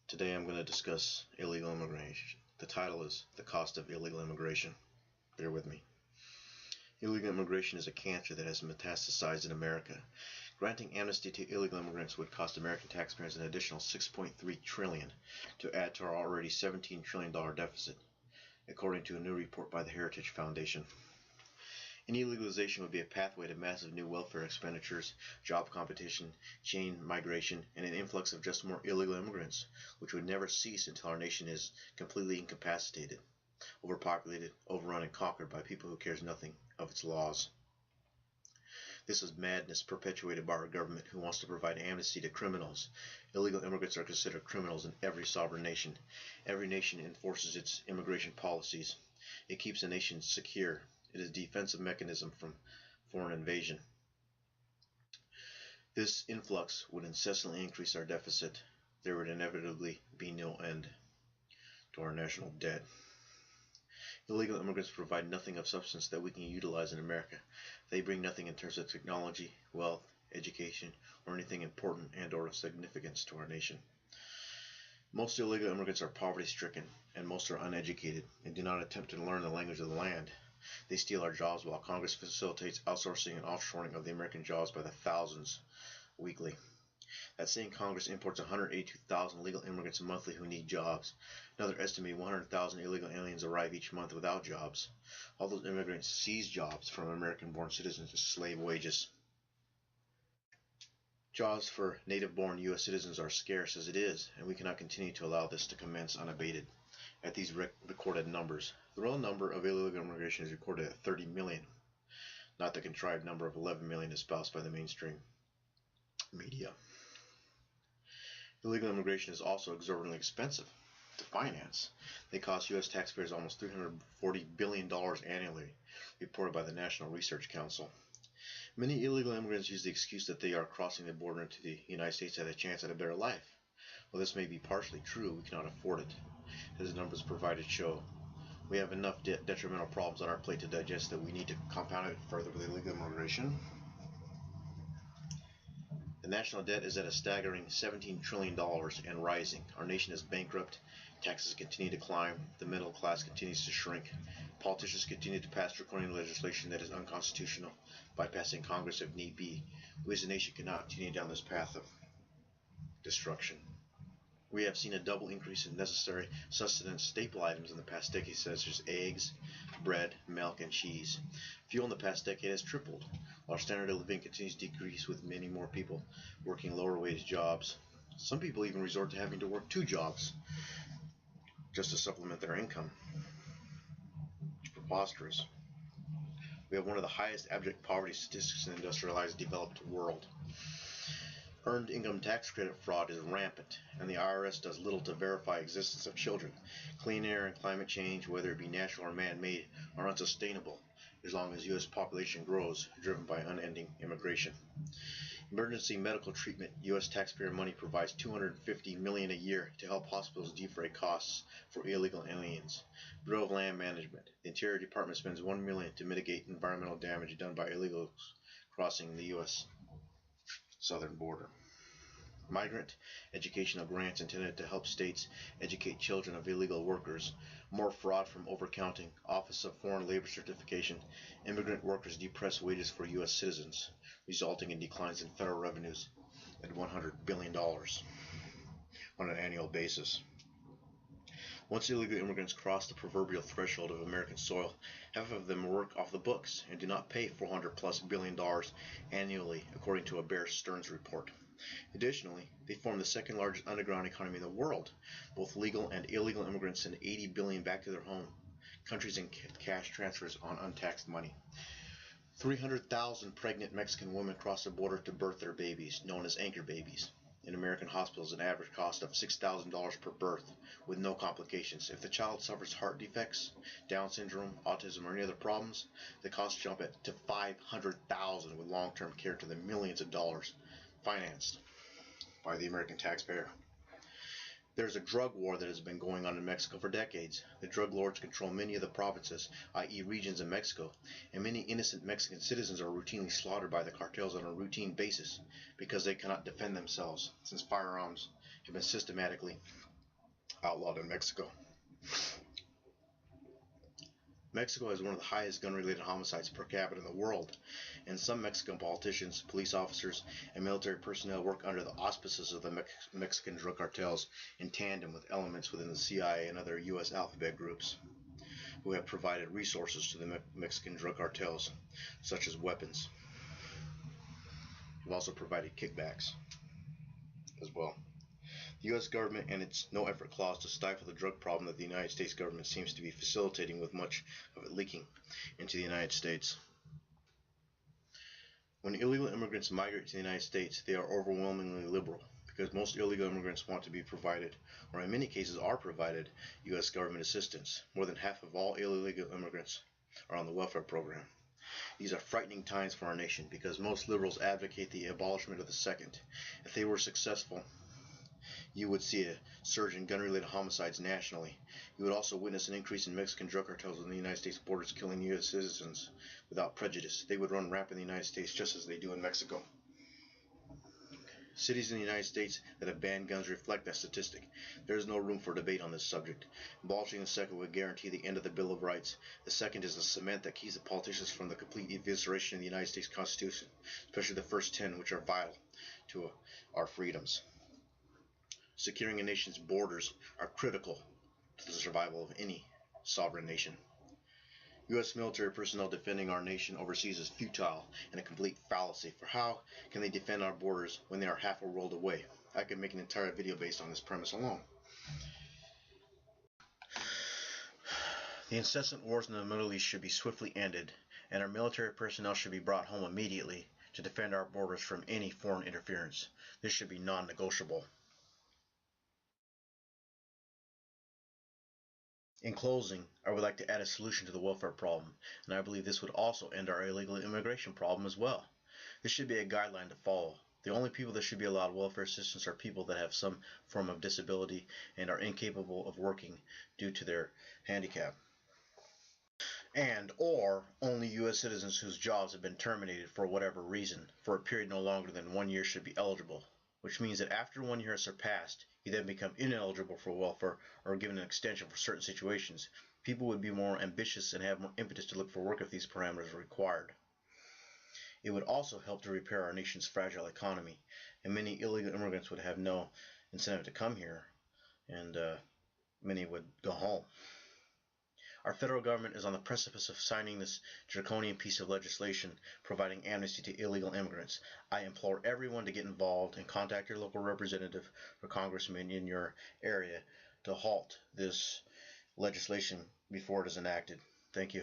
Today I'm going to discuss illegal immigration. The title is The Cost of Illegal Immigration. Bear with me. Illegal immigration is a cancer that has metastasized in America. Granting amnesty to illegal immigrants would cost American taxpayers an additional $6.3 trillion to add to our already $17 trillion deficit, according to a new report by the Heritage Foundation. Any legalization would be a pathway to massive new welfare expenditures, job competition, chain migration, and an influx of just more illegal immigrants, which would never cease until our nation is completely incapacitated, overpopulated, overrun, and conquered by people who cares nothing of its laws. This is madness perpetuated by our government, who wants to provide amnesty to criminals. Illegal immigrants are considered criminals in every sovereign nation. Every nation enforces its immigration policies. It keeps a nation secure. It is a defensive mechanism from foreign invasion. This influx would incessantly increase our deficit. There would inevitably be no end to our national debt. Illegal immigrants provide nothing of substance that we can utilize in America. They bring nothing in terms of technology, wealth, education, or anything important and or of significance to our nation. Most illegal immigrants are poverty-stricken, and most are uneducated and do not attempt to learn the language of the land. They steal our jobs while Congress facilitates outsourcing and offshoring of the American jobs by the thousands weekly. That same Congress imports 182,000 legal immigrants monthly who need jobs. Another estimated 100,000 illegal aliens arrive each month without jobs. All those immigrants seize jobs from American-born citizens at slave wages. Jobs for native-born U.S. citizens are scarce as it is, and we cannot continue to allow this to commence unabated. At these recorded numbers, the real number of illegal immigration is recorded at 30 million, not the contrived number of 11 million espoused by the mainstream media. Illegal immigration is also exorbitantly expensive to finance. They cost U.S. taxpayers almost $340 billion annually, reported by the National Research Council. Many illegal immigrants use the excuse that they are crossing the border into the United States at a chance at a better life. While this may be partially true, we cannot afford it. As the numbers provided show, we have enough detrimental problems on our plate to digest that we need to compound it further with illegal immigration. The national debt is at a staggering $17 trillion and rising. Our nation is bankrupt. Taxes continue to climb. The middle class continues to shrink. Politicians continue to pass draconian legislation that is unconstitutional, bypassing Congress if need be. We as a nation cannot continue down this path of destruction. We have seen a double increase in necessary sustenance staple items in the past decade, such as eggs, bread, milk, and cheese. Fuel in the past decade has tripled. Our standard of living continues to decrease, with many more people working lower wage jobs. Some people even resort to having to work 2 jobs just to supplement their income. It's preposterous. We have one of the highest abject poverty statistics in the industrialized developed world. Earned income tax credit fraud is rampant, and the IRS does little to verify existence of children. Clean air and climate change, whether it be natural or man-made, are unsustainable as long as U.S. population grows, driven by unending immigration. Emergency medical treatment. U.S. taxpayer money provides $250 million a year to help hospitals defray costs for illegal aliens. Bureau of Land Management. The Interior Department spends $1 million to mitigate environmental damage done by illegals crossing the U.S. southern border. Migrant educational grants intended to help states educate children of illegal workers. More fraud from overcounting. Office of Foreign Labor Certification. Immigrant workers depress wages for U.S. citizens, resulting in declines in federal revenues at $100 billion on an annual basis. Once illegal immigrants cross the proverbial threshold of American soil, half of them work off the books and do not pay $400+ billion annually, according to a Bear Stearns report. Additionally, they form the second largest underground economy in the world. Both legal and illegal immigrants send $80 billion back to their home countries in cash transfers on untaxed money. 300,000 pregnant Mexican women cross the border to birth their babies, known as anchor babies. In American hospitals, an average cost of $6,000 per birth with no complications. If the child suffers heart defects, Down syndrome, autism, or any other problems, the costs jump to $500,000 with long-term care to the millions of dollars financed by the American taxpayer. There's a drug war that has been going on in Mexico for decades. The drug lords control many of the provinces, i.e. regions of Mexico, and many innocent Mexican citizens are routinely slaughtered by the cartels on a routine basis because they cannot defend themselves, since firearms have been systematically outlawed in Mexico. Mexico has one of the highest gun-related homicides per capita in the world, and some Mexican politicians, police officers, and military personnel work under the auspices of the Mexican drug cartels in tandem with elements within the CIA and other U.S. alphabet groups who have provided resources to the Mexican drug cartels, such as weapons. Have also provided kickbacks as well. The U.S. government and its no-effort clause to stifle the drug problem that the United States government seems to be facilitating, with much of it leaking into the United States. When illegal immigrants migrate to the United States, they are overwhelmingly liberal, because most illegal immigrants want to be provided, or in many cases are provided, U.S. government assistance. More than half of all illegal immigrants are on the welfare program. These are frightening times for our nation, because most liberals advocate the abolishment of the second. If they were successful, you would see a surge in gun-related homicides nationally. You would also witness an increase in Mexican drug cartels on the United States borders killing U.S. citizens without prejudice. They would run rampant in the United States just as they do in Mexico. Cities in the United States that have banned guns reflect that statistic. There is no room for debate on this subject. Abolishing the second would guarantee the end of the Bill of Rights. The second is the cement that keeps the politicians from the complete evisceration of the United States Constitution, especially the first 10, which are vital to our freedoms. Securing a nation's borders are critical to the survival of any sovereign nation. U.S. military personnel defending our nation overseas is futile and a complete fallacy, for how can they defend our borders when they are half a world away? I could make an entire video based on this premise alone. The incessant wars in the Middle East should be swiftly ended, and our military personnel should be brought home immediately to defend our borders from any foreign interference. This should be non-negotiable. In closing, I would like to add a solution to the welfare problem, and I believe this would also end our illegal immigration problem as well. This should be a guideline to follow. The only people that should be allowed welfare assistance are people that have some form of disability and are incapable of working due to their handicap. And or only U.S. citizens whose jobs have been terminated for whatever reason for a period no longer than 1 year should be eligible, which means that after 1 year is surpassed, you then become ineligible for welfare or given an extension for certain situations. People would be more ambitious and have more impetus to look for work if these parameters are required. It would also help to repair our nation's fragile economy, and many illegal immigrants would have no incentive to come here, and many would go home. Our federal government is on the precipice of signing this draconian piece of legislation providing amnesty to illegal immigrants. I implore everyone to get involved and contact your local representative or congressman in your area to halt this legislation before it is enacted. Thank you.